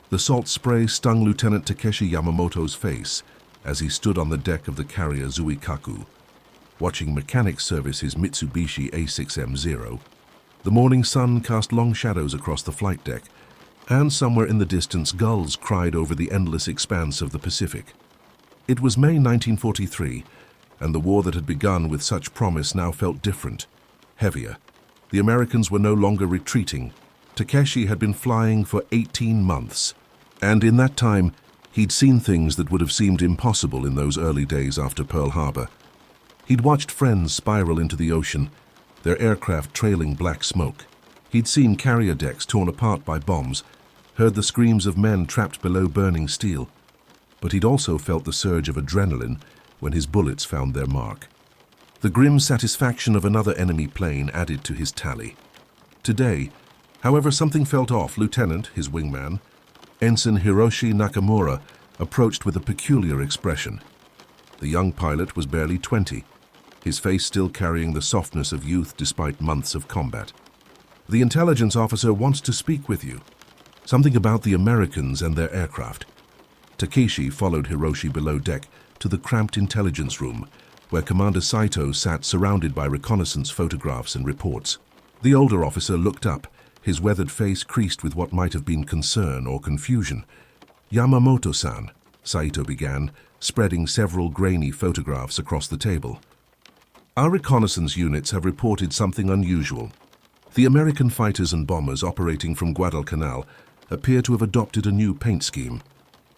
The salt spray stung Lieutenant Takeshi Yamamoto's face as he stood on the deck of the carrier Zuikaku, watching mechanics service his Mitsubishi A6M0. The morning sun cast long shadows across the flight deck, and somewhere in the distance gulls cried over the endless expanse of the Pacific. It was May 1943, and the war that had begun with such promise now felt different, heavier. The Americans were no longer retreating. Takeshi had been flying for 18 months, and in that time, he'd seen things that would have seemed impossible in those early days after Pearl Harbor. He'd watched friends spiral into the ocean, their aircraft trailing black smoke. He'd seen carrier decks torn apart by bombs, heard the screams of men trapped below burning steel. But he'd also felt the surge of adrenaline when his bullets found their mark. The grim satisfaction of another enemy plane added to his tally. Today, however, something felt off. Lieutenant, his wingman, Ensign Hiroshi Nakamura, approached with a peculiar expression. The young pilot was barely 20, his face still carrying the softness of youth despite months of combat. "The intelligence officer wants to speak with you. Something about the Americans and their aircraft." Takeshi followed Hiroshi below deck to the cramped intelligence room, where Commander Saito sat surrounded by reconnaissance photographs and reports. The older officer looked up, his weathered face creased with what might have been concern or confusion. "Yamamoto-san," Saito began, spreading several grainy photographs across the table. "Our reconnaissance units have reported something unusual. The American fighters and bombers operating from Guadalcanal appear to have adopted a new paint scheme.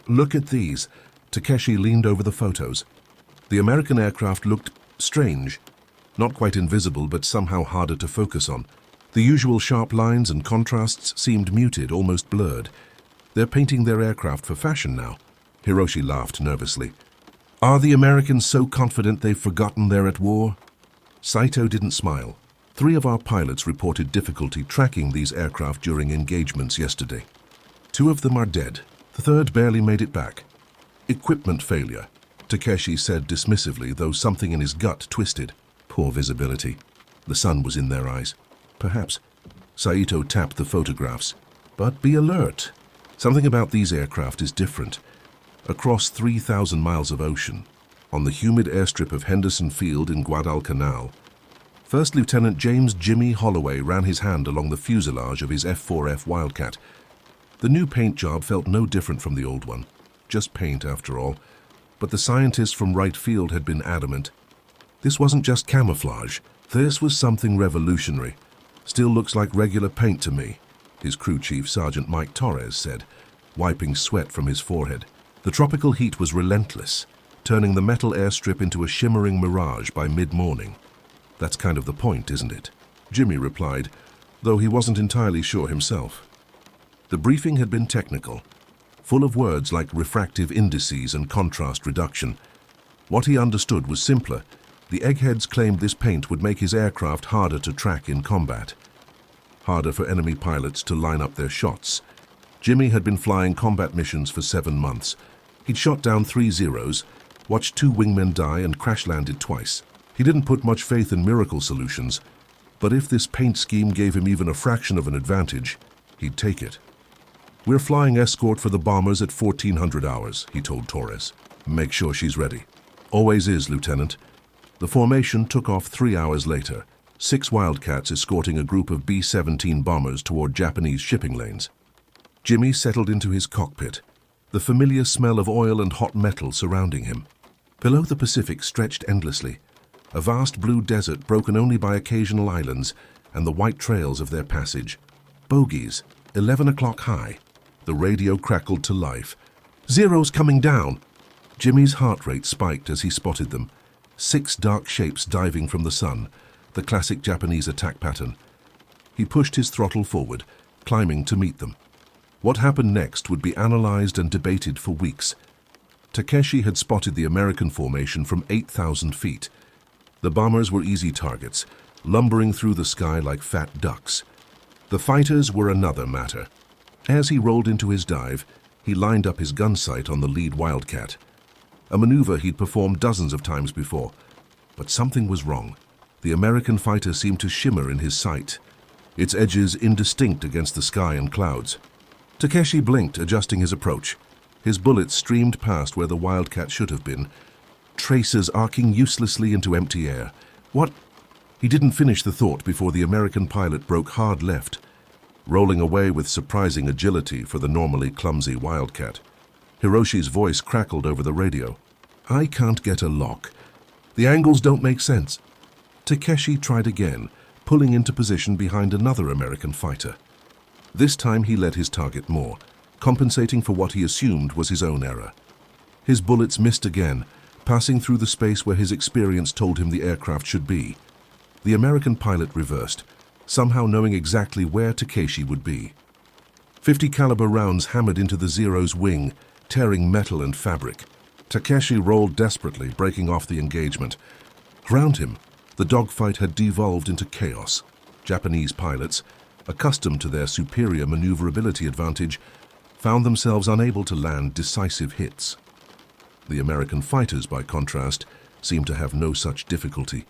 Look at these." Takeshi leaned over the photos. The American aircraft looked strange, not quite invisible, but somehow harder to focus on. The usual sharp lines and contrasts seemed muted, almost blurred. "They're painting their aircraft for fashion now." Hiroshi laughed nervously. "Are the Americans so confident they've forgotten they're at war?" Saito didn't smile. "3 of our pilots reported difficulty tracking these aircraft during engagements yesterday. 2 of them are dead. The 3rd barely made it back." "Equipment failure," Takeshi said dismissively, though something in his gut twisted. Poor visibility. The sun was in their eyes. "Perhaps." Saito tapped the photographs. "But be alert. Something about these aircraft is different. Across 3,000 miles of ocean, on the humid airstrip of Henderson Field in Guadalcanal, First Lieutenant James Jimmy Holloway ran his hand along the fuselage of his F-4F Wildcat. The new paint job felt no different from the old one. Just paint, after all. But the scientists from Wright Field had been adamant. This wasn't just camouflage. This was something revolutionary. "Still looks like regular paint to me," his crew chief, Sergeant Mike Torres, said, wiping sweat from his forehead. The tropical heat was relentless, turning the metal airstrip into a shimmering mirage by mid-morning. "That's kind of the point, isn't it?" Jimmy replied, though he wasn't entirely sure himself. The briefing had been technical, full of words like refractive indices and contrast reduction. What he understood was simpler. The eggheads claimed this paint would make his aircraft harder to track in combat, harder for enemy pilots to line up their shots. Jimmy had been flying combat missions for 7 months. He'd shot down 3 Zeros, watched 2 wingmen die, and crash-landed twice. He didn't put much faith in miracle solutions, but if this paint scheme gave him even a fraction of an advantage, he'd take it. "We're flying escort for the bombers at 1400 hours, he told Torres. "Make sure she's ready." "Always is, Lieutenant." The formation took off 3 hours later, 6 Wildcats escorting a group of B-17 bombers toward Japanese shipping lanes. Jimmy settled into his cockpit, the familiar smell of oil and hot metal surrounding him. Below the Pacific stretched endlessly, a vast blue desert broken only by occasional islands and the white trails of their passage. Bogies, 11 o'clock high. The radio crackled to life. "Zeros coming down!" Jimmy's heart rate spiked as he spotted them. 6 dark shapes diving from the sun, the classic Japanese attack pattern. He pushed his throttle forward, climbing to meet them. What happened next would be analyzed and debated for weeks. Takeshi had spotted the American formation from 8,000 feet. The bombers were easy targets, lumbering through the sky like fat ducks. The fighters were another matter. As he rolled into his dive, he lined up his gun sight on the lead Wildcat, a maneuver he'd performed dozens of times before. But something was wrong. The American fighter seemed to shimmer in his sight, its edges indistinct against the sky and clouds. Takeshi blinked, adjusting his approach. His bullets streamed past where the Wildcat should have been, tracers arcing uselessly into empty air. What? He didn't finish the thought before the American pilot broke hard left, rolling away with surprising agility for the normally clumsy Wildcat. Hiroshi's voice crackled over the radio. "I can't get a lock. The angles don't make sense." Takeshi tried again, pulling into position behind another American fighter. This time he led his target more, compensating for what he assumed was his own error. His bullets missed again, passing through the space where his experience told him the aircraft should be. The American pilot reversed, somehow knowing exactly where Takeshi would be. 50 caliber rounds hammered into the Zero's wing, tearing metal and fabric. Takeshi rolled desperately, breaking off the engagement. Around him, the dogfight had devolved into chaos. Japanese pilots, accustomed to their superior maneuverability advantage, found themselves unable to land decisive hits. The American fighters, by contrast, seemed to have no such difficulty.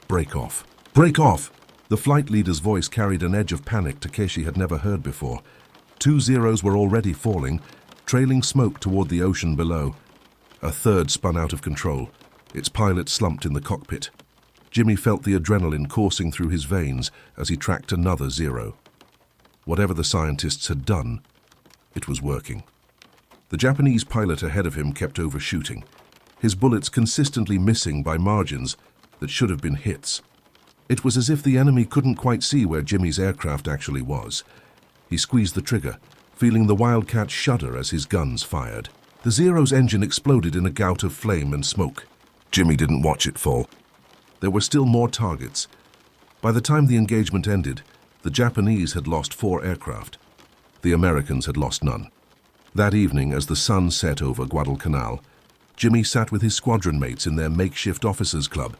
"Break off! Break off!" The flight leader's voice carried an edge of panic Takeshi had never heard before. 2 Zeros were already falling, trailing smoke toward the ocean below. A third spun out of control, its pilot slumped in the cockpit. Jimmy felt the adrenaline coursing through his veins as he tracked another Zero. Whatever the scientists had done, it was working. The Japanese pilot ahead of him kept overshooting, his bullets consistently missing by margins that should have been hits. It was as if the enemy couldn't quite see where Jimmy's aircraft actually was. He squeezed the trigger, feeling the Wildcat shudder as his guns fired. The Zero's engine exploded in a gout of flame and smoke. Jimmy didn't watch it fall. There were still more targets. By the time the engagement ended, the Japanese had lost 4 aircraft. The Americans had lost none. That evening, as the sun set over Guadalcanal, Jimmy sat with his squadron mates in their makeshift officers' club,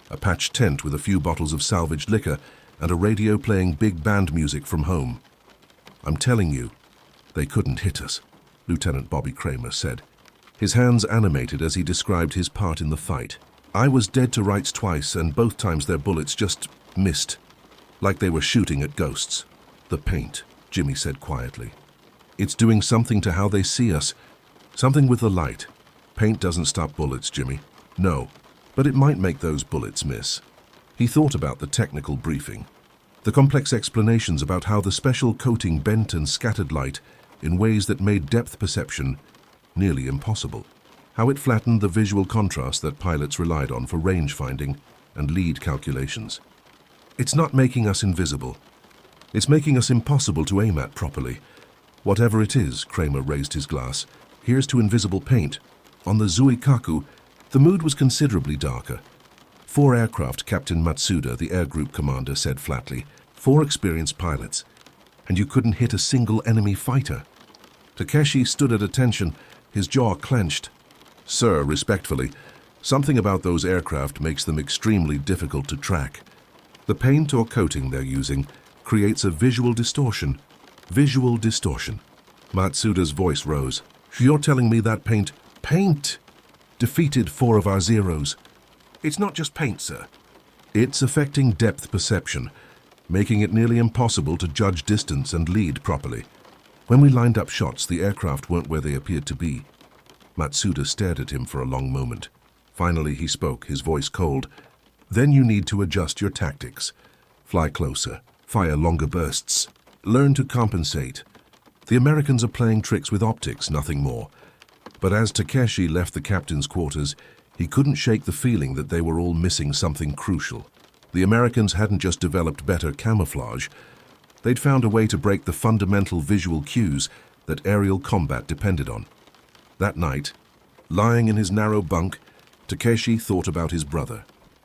a patched tent with a few bottles of salvaged liquor and a radio playing big band music from home. "I'm telling you, they couldn't hit us," Lieutenant Bobby Kramer said. His hands animated as he described his part in the fight. "I was dead to rights twice, and both times their bullets just missed, like they were shooting at ghosts." "The paint," Jimmy said quietly. "It's doing something to how they see us. Something with the light. Paint doesn't stop bullets, Jimmy." "No, but it might make those bullets miss." He thought about the technical briefing, the complex explanations about how the special coating bent and scattered light in ways that made depth perception nearly impossible. How it flattened the visual contrast that pilots relied on for range finding and lead calculations. "It's not making us invisible. It's making us impossible to aim at properly. Whatever it is," Kramer raised his glass, "here's to invisible paint." On the Zuikaku, the mood was considerably darker. 4 aircraft, Captain Matsuda, the air group commander, said flatly. 4 experienced pilots. And you couldn't hit a single enemy fighter. Takeshi stood at attention, his jaw clenched. "Sir, respectfully, something about those aircraft makes them extremely difficult to track. The paint or coating they're using creates a visual distortion." "Visual distortion." Matsuda's voice rose. "You're telling me that paint defeated 4 of our Zeros?" "It's not just paint, sir. It's affecting depth perception, making it nearly impossible to judge distance and lead properly. When we lined up shots, the aircraft weren't where they appeared to be." Matsuda stared at him for a long moment. Finally he spoke, his voice cold. "Then you need to adjust your tactics. Fly closer, fire longer bursts, learn to compensate. The Americans are playing tricks with optics, nothing more." But as Takeshi left the captain's quarters, he couldn't shake the feeling that they were all missing something crucial. The Americans hadn't just developed better camouflage. They'd found a way to break the fundamental visual cues that aerial combat depended on. That night, lying in his narrow bunk, Takeshi thought about his brother,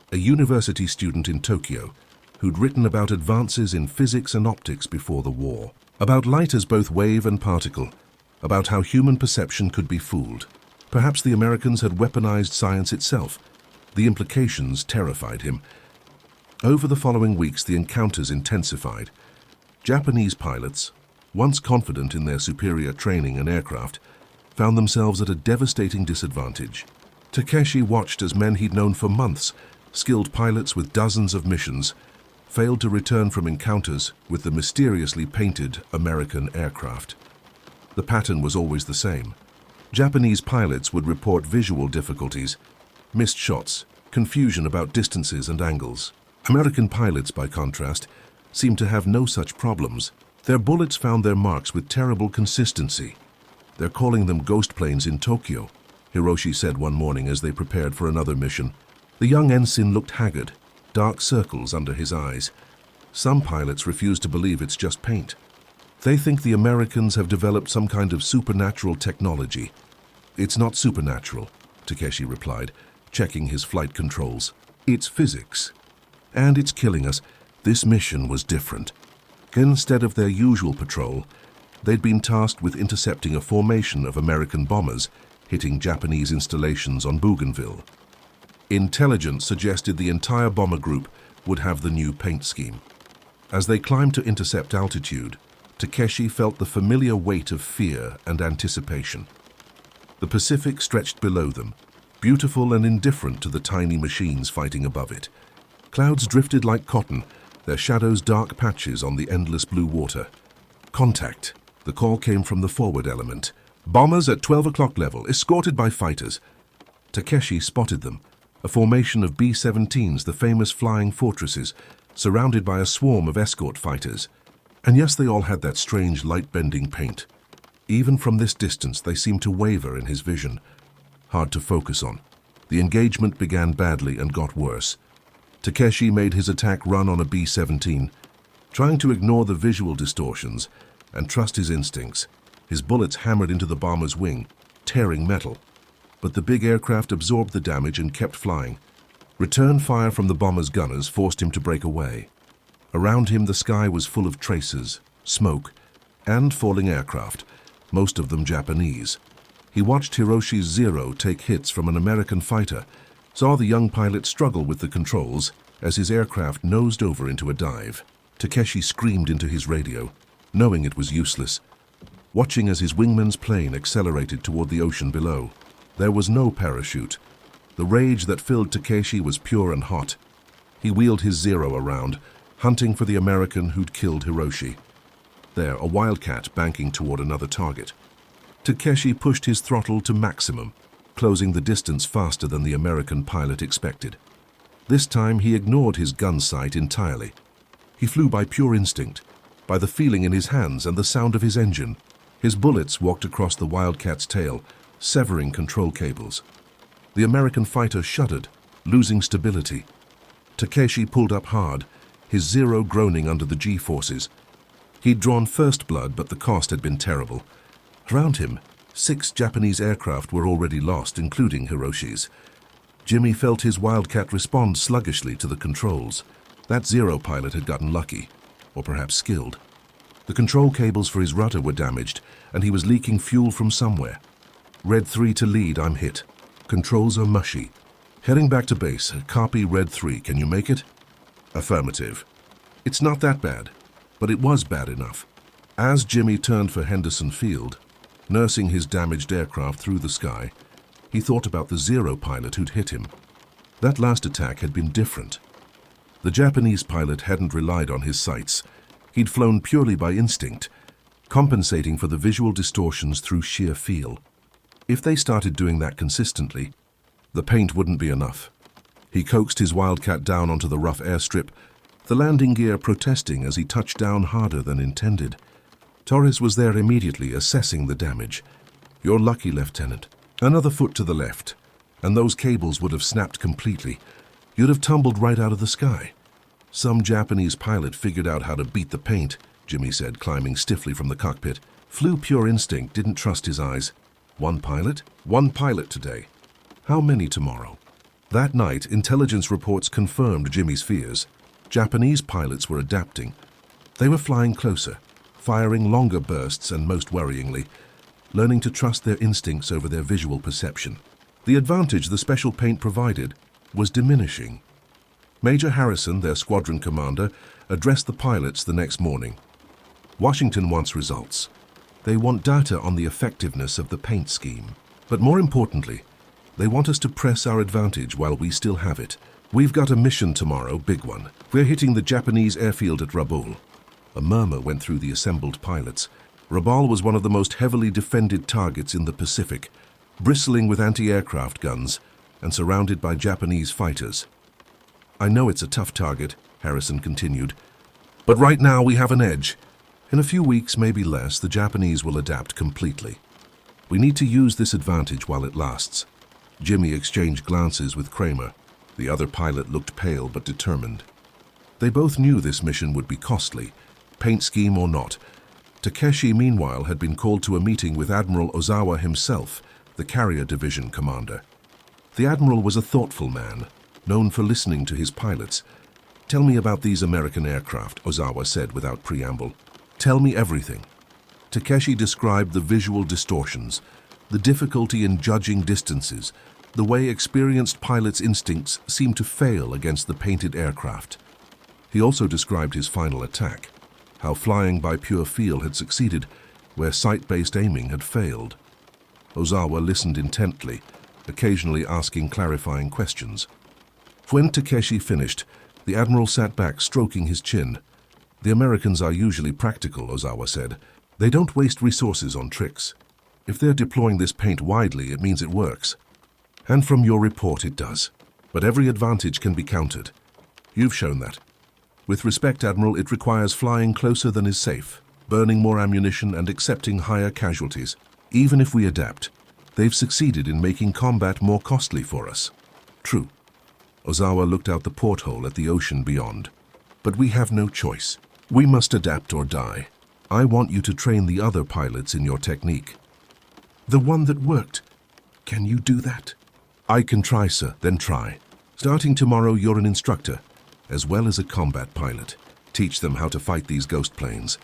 a university student in Tokyo, who'd written about advances in physics and optics before the war, about light as both wave and particle, about how human perception could be fooled. Perhaps the Americans had weaponized science itself. The implications terrified him. Over the following weeks, the encounters intensified. Japanese pilots, once confident in their superior training and aircraft, found themselves at a devastating disadvantage. Takeshi watched as men he'd known for months, skilled pilots with dozens of missions, failed to return from encounters with the mysteriously painted American aircraft. The pattern was always the same. Japanese pilots would report visual difficulties, missed shots, confusion about distances and angles. American pilots, by contrast, seemed to have no such problems. Their bullets found their marks with terrible consistency. "They're calling them ghost planes in Tokyo," Hiroshi said one morning as they prepared for another mission. The young ensign looked haggard, dark circles under his eyes. Some pilots refuse to believe it's just paint. They think the Americans have developed some kind of supernatural technology. "It's not supernatural," Takeshi replied, checking his flight controls. "It's physics. And it's killing us." This mission was different. Instead of their usual patrol, they'd been tasked with intercepting a formation of American bombers hitting Japanese installations on Bougainville. Intelligence suggested the entire bomber group would have the new paint scheme. As they climbed to intercept altitude, Takeshi felt the familiar weight of fear and anticipation. The Pacific stretched below them, beautiful and indifferent to the tiny machines fighting above it. Clouds drifted like cotton, their shadows dark patches on the endless blue water. "Contact." The call came from the forward element. "Bombers at 12 o'clock level, escorted by fighters." Takeshi spotted them, a formation of B-17s, the famous flying fortresses, surrounded by a swarm of escort fighters. And yes, they all had that strange light-bending paint. Even from this distance, they seemed to waver in his vision. Hard to focus on. The engagement began badly and got worse. Takeshi made his attack run on a B-17, trying to ignore the visual distortions and trust his instincts. His bullets hammered into the bomber's wing, tearing metal. But the big aircraft absorbed the damage and kept flying. Return fire from the bomber's gunners forced him to break away. Around him, the sky was full of tracers, smoke, and falling aircraft, most of them Japanese. He watched Hiroshi's Zero take hits from an American fighter, saw the young pilot struggle with the controls as his aircraft nosed over into a dive. Takeshi screamed into his radio, knowing it was useless, watching as his wingman's plane accelerated toward the ocean below. There was no parachute. The rage that filled Takeshi was pure and hot. He wheeled his Zero around, hunting for the American who'd killed Hiroshi. There, a Wildcat banking toward another target. Takeshi pushed his throttle to maximum, closing the distance faster than the American pilot expected. This time he ignored his gun sight entirely. He flew by pure instinct, by the feeling in his hands and the sound of his engine. His bullets walked across the Wildcat's tail, severing control cables. The American fighter shuddered, losing stability. Takeshi pulled up hard, his Zero groaning under the G-forces. He'd drawn first blood, but the cost had been terrible. Around him, 6 Japanese aircraft were already lost, including Hiroshi's. Jimmy felt his Wildcat respond sluggishly to the controls. That Zero pilot had gotten lucky, or perhaps skilled. The control cables for his rudder were damaged, and he was leaking fuel from somewhere. Red 3 to lead, I'm hit. Controls are mushy. Heading back to base, copy Red 3, can you make it? Affirmative. It's not that bad, but it was bad enough. As Jimmy turned for Henderson Field, nursing his damaged aircraft through the sky, he thought about the Zero pilot who'd hit him. That last attack had been different. The Japanese pilot hadn't relied on his sights. He'd flown purely by instinct, compensating for the visual distortions through sheer feel. If they started doing that consistently, the paint wouldn't be enough. He coaxed his Wildcat down onto the rough airstrip, the landing gear protesting as he touched down harder than intended. Torres was there immediately, assessing the damage. "You're lucky, Lieutenant. Another foot to the left, and those cables would have snapped completely. You'd have tumbled right out of the sky." "Some Japanese pilot figured out how to beat the paint," Jimmy said, climbing stiffly from the cockpit. Flew pure instinct, didn't trust his eyes. "One pilot? One pilot today. How many tomorrow?" That night, intelligence reports confirmed Jimmy's fears. Japanese pilots were adapting. They were flying closer, firing longer bursts and, most worryingly, learning to trust their instincts over their visual perception. The advantage the special paint provided was diminishing. Major Harrison, their squadron commander, addressed the pilots the next morning. "Washington wants results. They want data on the effectiveness of the paint scheme. But more importantly, they want us to press our advantage while we still have it. We've got a mission tomorrow, big one. We're hitting the Japanese airfield at Rabaul." A murmur went through the assembled pilots. Rabaul was one of the most heavily defended targets in the Pacific, bristling with anti-aircraft guns and surrounded by Japanese fighters. "I know it's a tough target," Harrison continued, "but right now we have an edge. In a few weeks, maybe less, the Japanese will adapt completely. We need to use this advantage while it lasts." Jimmy exchanged glances with Kramer. The other pilot looked pale but determined. They both knew this mission would be costly, paint scheme or not. Takeshi, meanwhile, had been called to a meeting with Admiral Ozawa himself, the carrier division commander. The admiral was a thoughtful man, known for listening to his pilots. "Tell me about these American aircraft," Ozawa said without preamble. "Tell me everything." Takeshi described the visual distortions, the difficulty in judging distances, the way experienced pilots' instincts seemed to fail against the painted aircraft. He also described his final attack, how flying by pure feel had succeeded, where sight-based aiming had failed. Ozawa listened intently, occasionally asking clarifying questions. When Takeshi finished, the admiral sat back, stroking his chin. "The Americans are usually practical," Ozawa said. "They don't waste resources on tricks. If they're deploying this paint widely, it means it works. And from your report, it does. But every advantage can be countered. You've shown that. With respect, Admiral, it requires flying closer than is safe, burning more ammunition and accepting higher casualties. Even if we adapt, they've succeeded in making combat more costly for us." "True." Ozawa looked out the porthole at the ocean beyond. "But we have no choice. We must adapt or die. I want you to train the other pilots in your technique." "The one that worked. Can you do that?" "I can try, sir, then try. Starting tomorrow, you're an instructor, as well as a combat pilot. Teach them how to fight these ghost planes."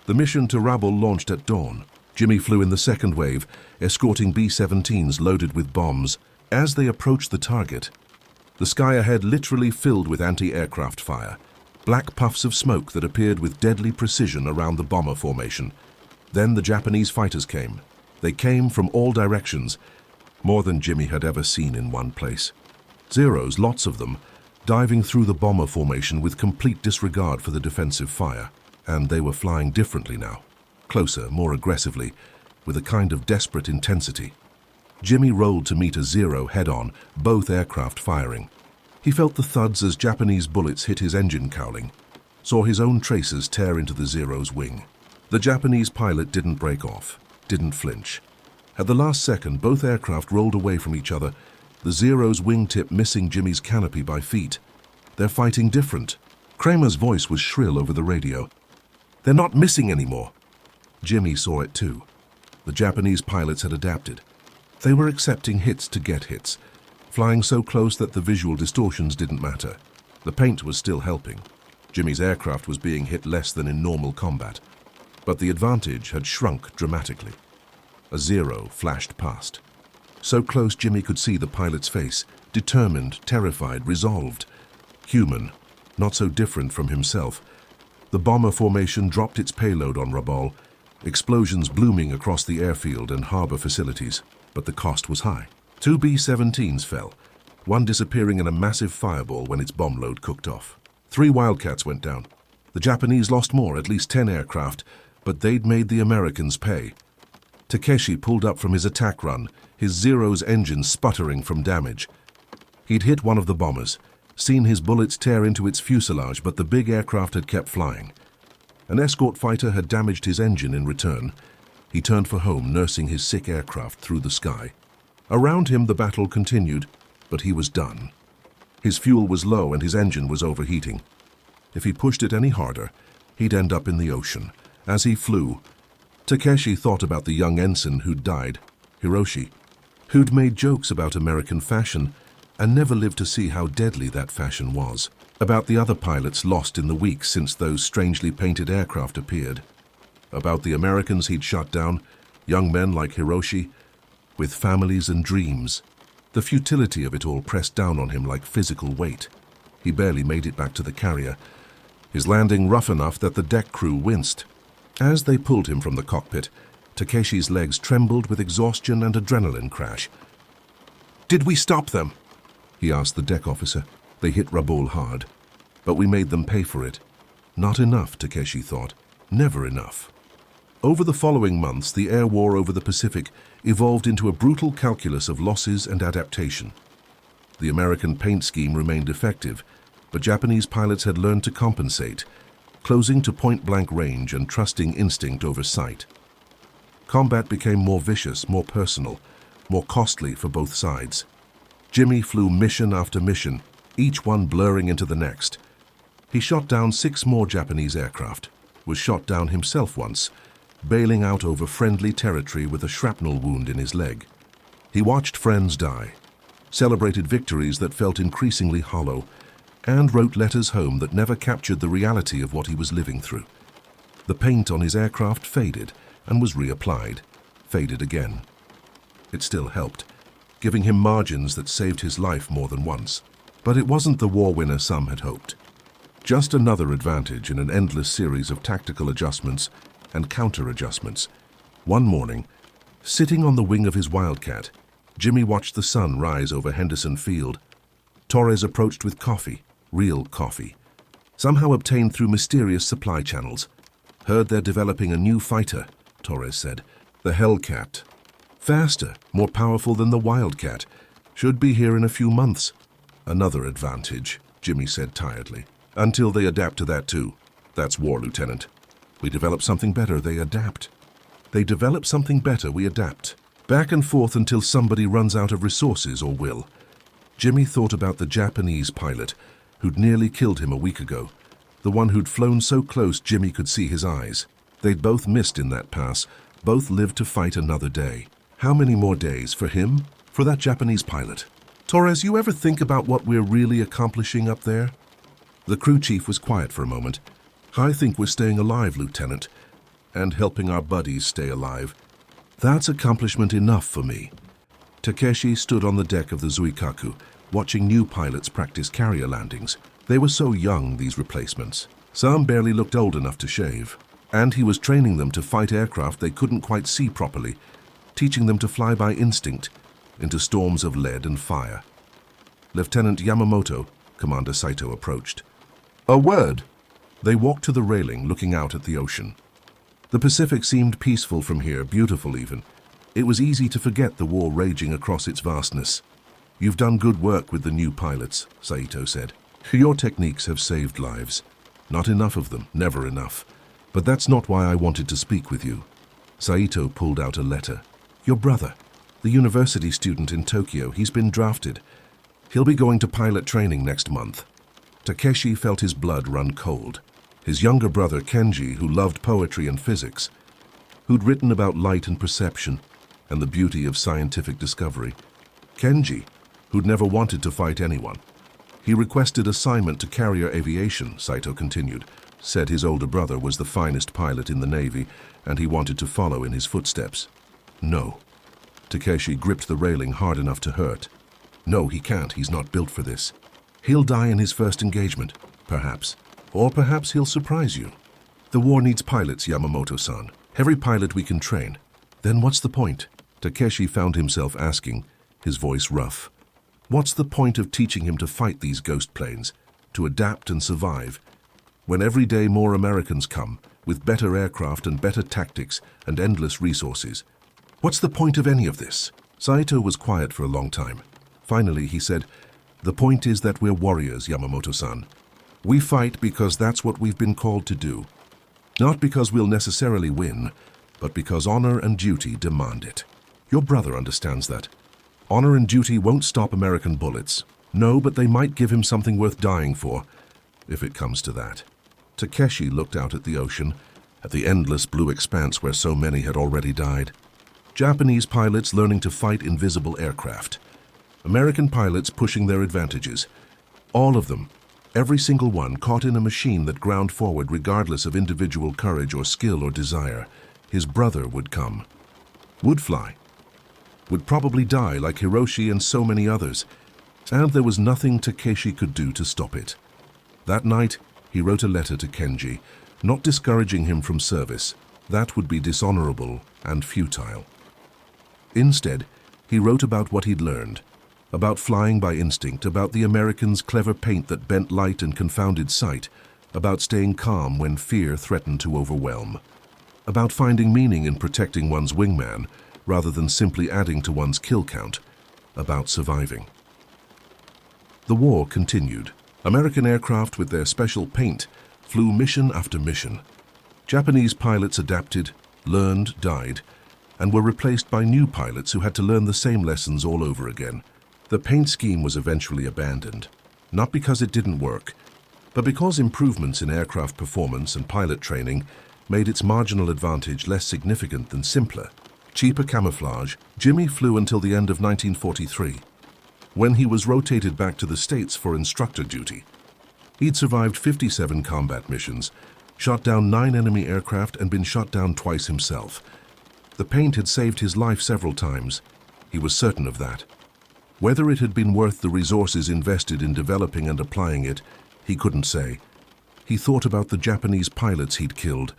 The mission to Rabaul launched at dawn. Jimmy flew in the second wave, escorting B-17s loaded with bombs. As they approached the target, the sky ahead literally filled with anti-aircraft fire, black puffs of smoke that appeared with deadly precision around the bomber formation. Then the Japanese fighters came. They came from all directions, more than Jimmy had ever seen in one place. Zeros, lots of them, diving through the bomber formation with complete disregard for the defensive fire. And they were flying differently now, closer, more aggressively, with a kind of desperate intensity. Jimmy rolled to meet a Zero head-on, both aircraft firing. He felt the thuds as Japanese bullets hit his engine cowling, saw his own tracers tear into the Zero's wing. The Japanese pilot didn't break off, didn't flinch. At the last second, both aircraft rolled away from each other, the Zero's wingtip missing Jimmy's canopy by feet. "They're fighting different." Kramer's voice was shrill over the radio. "They're not missing anymore." Jimmy saw it too. The Japanese pilots had adapted. They were accepting hits to get hits, flying so close that the visual distortions didn't matter. The paint was still helping. Jimmy's aircraft was being hit less than in normal combat. But the advantage had shrunk dramatically. A Zero flashed past. So close Jimmy could see the pilot's face, determined, terrified, resolved. Human, not so different from himself. The bomber formation dropped its payload on Rabaul, explosions blooming across the airfield and harbor facilities. But the cost was high. 2 B-17s fell, one disappearing in a massive fireball when its bomb load cooked off. 3 Wildcats went down. The Japanese lost more, at least 10 aircraft, but they'd made the Americans pay. Takeshi pulled up from his attack run, his Zero's engine sputtering from damage. He'd hit one of the bombers, seen his bullets tear into its fuselage, but the big aircraft had kept flying. An escort fighter had damaged his engine in return. He turned for home, nursing his sick aircraft through the sky. Around him the battle continued, but he was done. His fuel was low and his engine was overheating. If he pushed it any harder, he'd end up in the ocean. As he flew, Takeshi thought about the young ensign who'd died, Hiroshi, who'd made jokes about American fashion and never lived to see how deadly that fashion was. About the other pilots lost in the weeks since those strangely painted aircraft appeared. About the Americans he'd shot down, young men like Hiroshi, with families and dreams. The futility of it all pressed down on him like physical weight. He barely made it back to the carrier, his landing rough enough that the deck crew winced. As they pulled him from the cockpit, Takeshi's legs trembled with exhaustion and adrenaline crash. "Did we stop them?" he asked the deck officer. "They hit Rabaul hard, but we made them pay for it." Not enough, Takeshi thought. Never enough. Over the following months, the air war over the Pacific evolved into a brutal calculus of losses and adaptation. The American paint scheme remained effective, but Japanese pilots had learned to compensate, closing to point-blank range and trusting instinct over sight. Combat became more vicious, more personal, more costly for both sides. Jimmy flew mission after mission, each one blurring into the next. He shot down 6 more Japanese aircraft, was shot down himself once, bailing out over friendly territory with a shrapnel wound in his leg. He watched friends die, celebrated victories that felt increasingly hollow, and wrote letters home that never captured the reality of what he was living through. The paint on his aircraft faded and was reapplied, faded again. It still helped, giving him margins that saved his life more than once. But it wasn't the war winner some had hoped. Just another advantage in an endless series of tactical adjustments and counter-adjustments. One morning, sitting on the wing of his Wildcat, Jimmy watched the sun rise over Henderson Field. Torres approached with coffee, real coffee, somehow obtained through mysterious supply channels. Heard they're developing a new fighter, Torres said, the Hellcat. Faster, more powerful than the Wildcat. Should be here in a few months. Another advantage, Jimmy said tiredly. Until they adapt to that too. That's war, Lieutenant. We develop something better, they adapt. They develop something better, we adapt. Back and forth until somebody runs out of resources or will. Jimmy thought about the Japanese pilot who'd nearly killed him a week ago. The one who'd flown so close Jimmy could see his eyes. They'd both missed in that pass, both lived to fight another day. How many more days for him? For that Japanese pilot? Torres, you ever think about what we're really accomplishing up there? The crew chief was quiet for a moment. I think we're staying alive, Lieutenant, and helping our buddies stay alive. That's accomplishment enough for me. Takeshi stood on the deck of the Zuikaku, watching new pilots practice carrier landings. They were so young, these replacements. Some barely looked old enough to shave. And he was training them to fight aircraft they couldn't quite see properly, teaching them to fly by instinct into storms of lead and fire. Lieutenant Yamamoto, Commander Saito approached. A word. They walked to the railing, looking out at the ocean. The Pacific seemed peaceful from here, beautiful even. It was easy to forget the war raging across its vastness. You've done good work with the new pilots, Saito said. Your techniques have saved lives. Not enough of them, never enough. But that's not why I wanted to speak with you. Saito pulled out a letter. Your brother, the university student in Tokyo, he's been drafted. He'll be going to pilot training next month. Takeshi felt his blood run cold. His younger brother, Kenji, who loved poetry and physics, who'd written about light and perception and the beauty of scientific discovery. Kenji, who'd never wanted to fight anyone. He requested assignment to carrier aviation, Saito continued, said his older brother was the finest pilot in the Navy and he wanted to follow in his footsteps. No. Takeshi gripped the railing hard enough to hurt. No, he can't. He's not built for this. He'll die in his first engagement, perhaps. Or perhaps he'll surprise you. The war needs pilots, Yamamoto-san. Every pilot we can train. Then what's the point? Takeshi found himself asking, his voice rough. What's the point of teaching him to fight these ghost planes, to adapt and survive, when every day more Americans come, with better aircraft and better tactics and endless resources? What's the point of any of this? Saito was quiet for a long time. Finally, he said, the point is that we're warriors, Yamamoto-san. We fight because that's what we've been called to do. Not because we'll necessarily win, but because honor and duty demand it. Your brother understands that. Honor and duty won't stop American bullets. No, but they might give him something worth dying for, if it comes to that. Takeshi looked out at the ocean, at the endless blue expanse where so many had already died. Japanese pilots learning to fight invisible aircraft. American pilots pushing their advantages. All of them, every single one, caught in a machine that ground forward regardless of individual courage or skill or desire. His brother would come. Would fly. Would probably die like Hiroshi and so many others. And there was nothing Takeshi could do to stop it. That night, he wrote a letter to Kenji, not discouraging him from service. That would be dishonorable and futile. Instead, he wrote about what he'd learned, about flying by instinct, about the Americans' clever paint that bent light and confounded sight, about staying calm when fear threatened to overwhelm. about finding meaning in protecting one's wingman rather than simply adding to one's kill count, about surviving. The war continued. American aircraft with their special paint flew mission after mission. Japanese pilots adapted, learned, died, and were replaced by new pilots who had to learn the same lessons all over again. The paint scheme was eventually abandoned, not because it didn't work, but because improvements in aircraft performance and pilot training made its marginal advantage less significant than simpler, cheaper camouflage. Jimmy flew until the end of 1943, when he was rotated back to the States for instructor duty. He'd survived 57 combat missions, shot down 9 enemy aircraft, and been shot down twice himself. The paint had saved his life several times. He was certain of that. Whether it had been worth the resources invested in developing and applying it, he couldn't say. He thought about the Japanese pilots he'd killed,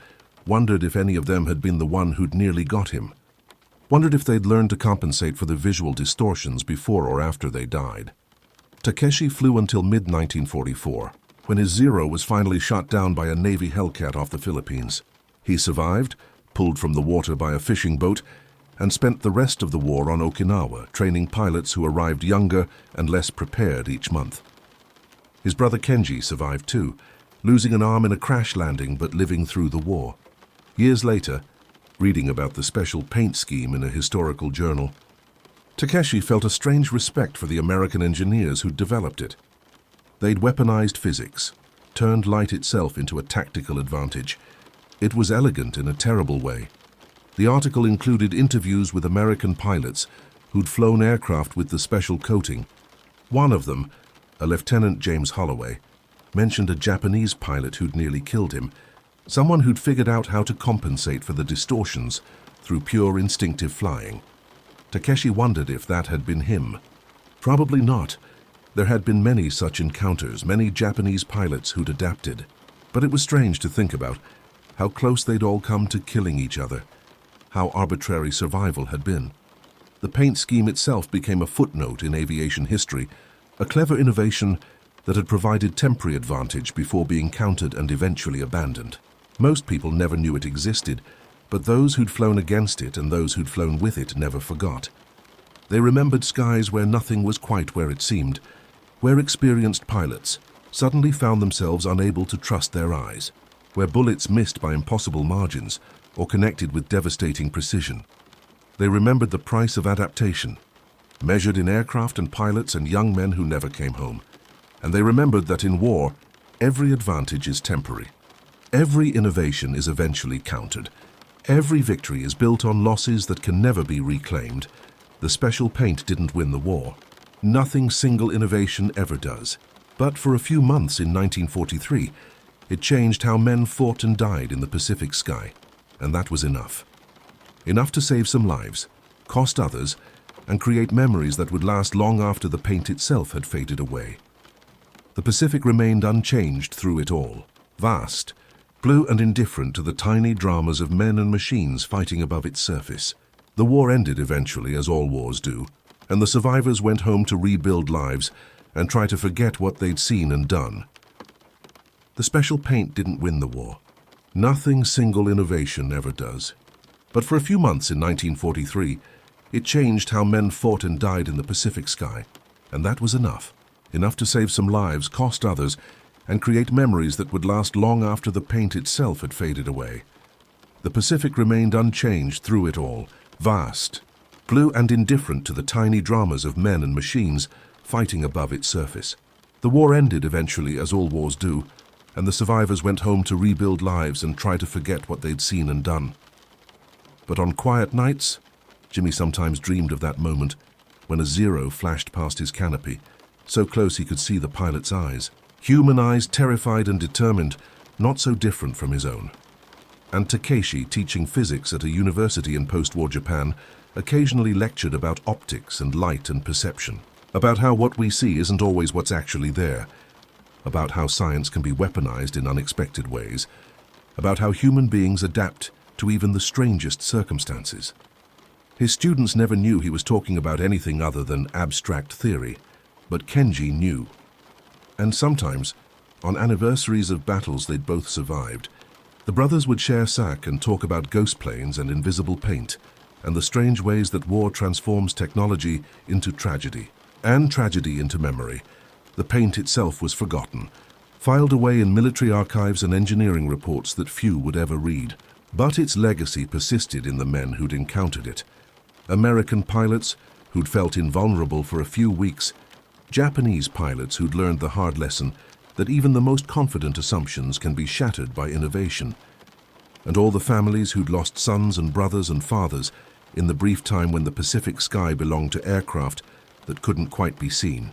wondered if any of them had been the one who'd nearly got him, wondered if they'd learned to compensate for the visual distortions before or after they died. Takeshi flew until mid-1944, when his Zero was finally shot down by a Navy Hellcat off the Philippines. He survived, pulled from the water by a fishing boat, and spent the rest of the war on Okinawa, training pilots who arrived younger and less prepared each month. His brother Kenji survived too, losing an arm in a crash landing but living through the war. Years later, reading about the special paint scheme in a historical journal, Takeshi felt a strange respect for the American engineers who'd developed it. They'd weaponized physics, turned light itself into a tactical advantage. It was elegant in a terrible way. The article included interviews with American pilots who'd flown aircraft with the special coating. One of them, a Lieutenant James Holloway, mentioned a Japanese pilot who'd nearly killed him, someone who'd figured out how to compensate for the distortions through pure instinctive flying. Takeshi wondered if that had been him. Probably not. There had been many such encounters, many Japanese pilots who'd adapted. But it was strange to think about how close they'd all come to killing each other, how arbitrary survival had been. The paint scheme itself became a footnote in aviation history, a clever innovation that had provided temporary advantage before being countered and eventually abandoned. Most people never knew it existed, but those who'd flown against it and those who'd flown with it never forgot. They remembered skies where nothing was quite where it seemed, where experienced pilots suddenly found themselves unable to trust their eyes, where bullets missed by impossible margins or connected with devastating precision. They remembered the price of adaptation, measured in aircraft and pilots and young men who never came home. And they remembered that in war, every advantage is temporary. Every innovation is eventually countered. Every victory is built on losses that can never be reclaimed. The special paint didn't win the war. Nothing single innovation ever does. But for a few months in 1943, it changed how men fought and died in the Pacific sky. And that was enough. Enough to save some lives, cost others, and create memories that would last long after the paint itself had faded away. The Pacific remained unchanged through it all, vast, blue and indifferent to the tiny dramas of men and machines fighting above its surface. The war ended eventually, as all wars do, and the survivors went home to rebuild lives and try to forget what they'd seen and done. The special paint didn't win the war. Nothing single innovation ever does. But for a few months in 1943, it changed how men fought and died in the Pacific sky, and that was enough. Enough to save some lives, cost others, and create memories that would last long after the paint itself had faded away. The Pacific remained unchanged through it all, vast, blue and indifferent to the tiny dramas of men and machines fighting above its surface. The war ended eventually, as all wars do, and the survivors went home to rebuild lives and try to forget what they'd seen and done. But on quiet nights, Jimmy sometimes dreamed of that moment when a Zero flashed past his canopy, so close he could see the pilot's eyes. Human eyes, terrified and determined, not so different from his own. And Takeshi, teaching physics at a university in post-war Japan, occasionally lectured about optics and light and perception, about how what we see isn't always what's actually there, about how science can be weaponized in unexpected ways, about how human beings adapt to even the strangest circumstances. His students never knew he was talking about anything other than abstract theory, but Kenji knew. And sometimes, on anniversaries of battles they'd both survived, The brothers would share sack and talk about ghost planes and invisible paint, and the strange ways that war transforms technology into tragedy, and tragedy into memory. The paint itself was forgotten, filed away in military archives and engineering reports that few would ever read. But its legacy persisted in the men who'd encountered it. American pilots who'd felt invulnerable for a few weeks, Japanese pilots who'd learned the hard lesson that even the most confident assumptions can be shattered by innovation, and all the families who'd lost sons and brothers and fathers in the brief time when the Pacific sky belonged to aircraft that couldn't quite be seen.